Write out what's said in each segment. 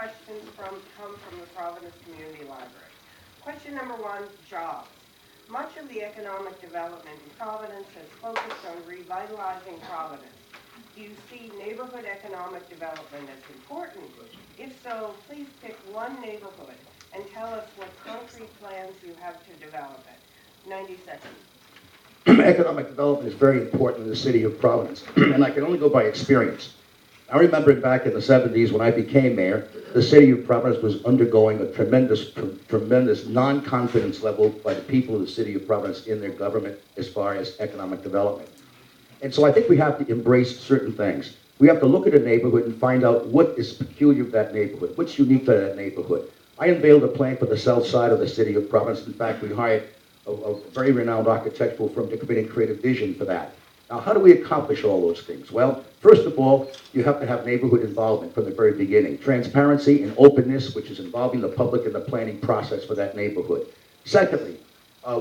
questions come from the Providence Community Library. Question number one, jobs. Much of the economic development in Providence has focused on revitalizing Providence. Do you see neighborhood economic development as important? If so, please pick one neighborhood and tell us what concrete plans you have to develop it. 90 seconds. Economic development is very important in the city of Providence, and I can only go by experience. I remember back in the 70s when I became mayor, the city of Providence was undergoing a tremendous non-confidence level by the people of the city of Providence in their government as far as economic development. And so I think we have to embrace certain things. We have to look at a neighborhood and find out what is peculiar to that neighborhood, what's unique to that neighborhood. I unveiled a plan for the south side of the city of Providence. In fact, we hired a very renowned architectural firm to come in and create a vision for that. Now, how do we accomplish all those things? Well, first of all, you have to have neighborhood involvement from the very beginning. Transparency and openness, which is involving the public in the planning process for that neighborhood. Secondly,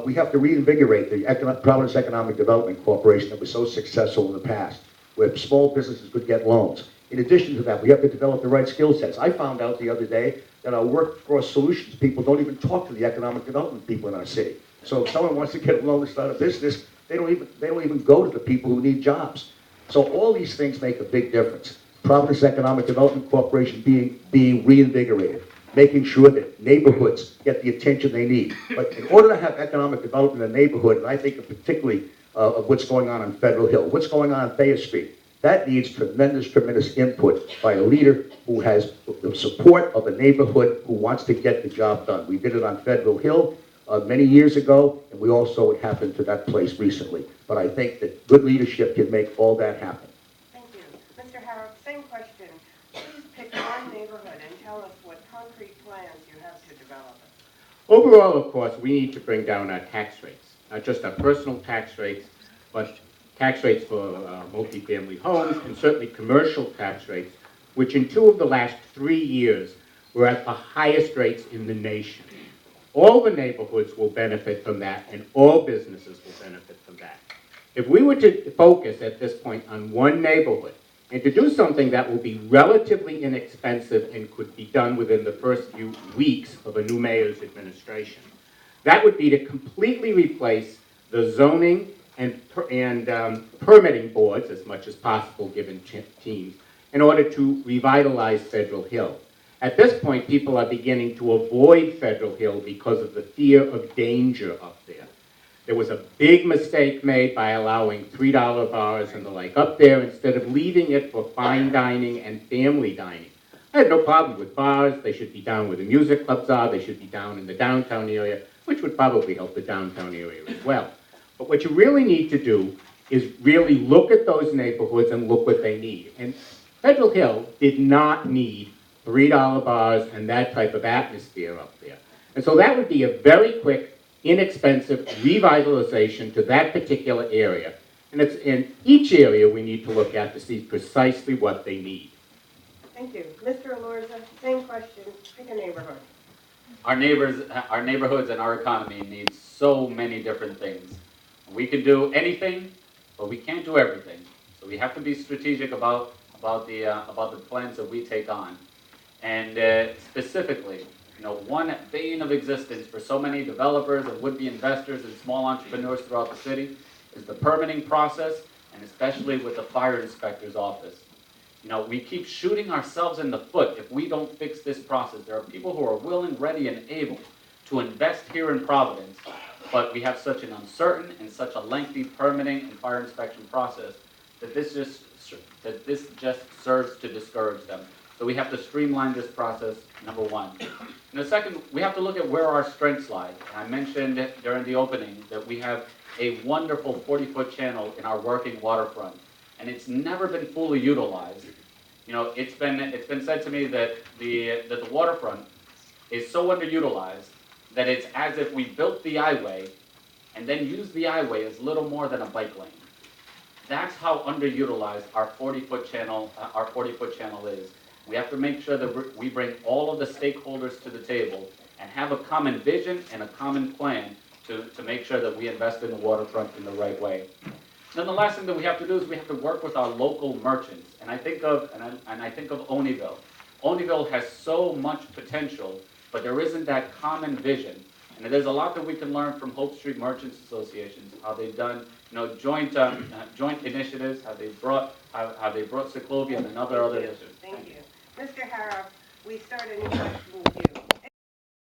we have to reinvigorate the Providence Economic Development Corporation that was so successful in the past, where small businesses could get loans. In addition to that, we have to develop the right skill sets. I found out the other day that our workforce solutions people don't even talk to the economic development people in our city. So if someone wants to get a loan to start a business, they don't even go to the people who need jobs. So all these things make a big difference. Providence Economic Development Corporation being reinvigorated, making sure that neighborhoods get the attention they need. But in order to have economic development in a neighborhood, and I think particularly of what's going on Federal Hill, what's going on Thayer Street, that needs tremendous input by a leader who has the support of the neighborhood who wants to get the job done. We did it on Federal Hill many years ago, and we also happened to that place recently. But I think that good leadership can make all that happen. Thank you. Mr. Harrop, same question. Please pick one neighborhood and tell us what concrete plans you have to develop it. Overall, of course, we need to bring down our tax rates, not just our personal tax rates, but tax rates for multifamily homes and certainly commercial tax rates, which in 2 of the last 3 years were at the highest rates in the nation. All the neighborhoods will benefit from that, and all businesses will benefit from that. If we were to focus at this point on one neighborhood and to do something that will be relatively inexpensive and could be done within the first few weeks of a new mayor's administration, that would be to completely replace the zoning and permitting boards as much as possible given teams in order to revitalize Federal Hill. At this point, people are beginning to avoid Federal Hill because of the fear of danger up there. There was a big mistake made by allowing $3 bars and the like up there instead of leaving it for fine dining and family dining. I have no problem with bars. They should be down where the music clubs are. They should be down in the downtown area, which would probably help the downtown area as well. But what you really need to do is really look at those neighborhoods and look what they need. And Federal Hill did not need $3 bars and that type of atmosphere up there. And so that would be a very quick, inexpensive revitalization to that particular area. And it's in each area we need to look at to see precisely what they need. Thank you. Mr. Elorza, same question. Pick a neighborhood. Our neighborhoods and our economy need so many different things. We can do anything, but we can't do everything. So we have to be strategic about the plans that we take on. And specifically, one bane of existence for so many developers and would-be investors and small entrepreneurs throughout the city is the permitting process, and especially with the fire inspector's office. We keep shooting ourselves in the foot if we don't fix this process. There are people who are willing, ready, and able to invest here in Providence, but we have such an uncertain and such a lengthy permitting and fire inspection process that this just serves to discourage them. So we have to streamline this process, number one. And the second, we have to look at where our strengths lie. And I mentioned during the opening that we have a wonderful 40-foot channel in our working waterfront, and it's never been fully utilized. It's been said to me that the waterfront is so underutilized that it's as if we built the I-way and then used the I-way as little more than a bike lane. That's how underutilized our 40-foot channel is. We have to make sure that we bring all of the stakeholders to the table and have a common vision and a common plan to make sure that we invest in the waterfront in the right way. Then the last thing that we have to do is we have to work with our local merchants. And I think of Oneyville. Olneyville has so much potential, but there isn't that common vision. And there's a lot that we can learn from Hope Street Merchants Associations, how they've done, joint initiatives, how they brought Ciclovian and other initiatives. Thank you. Mr. Harrop, we start a new question with you.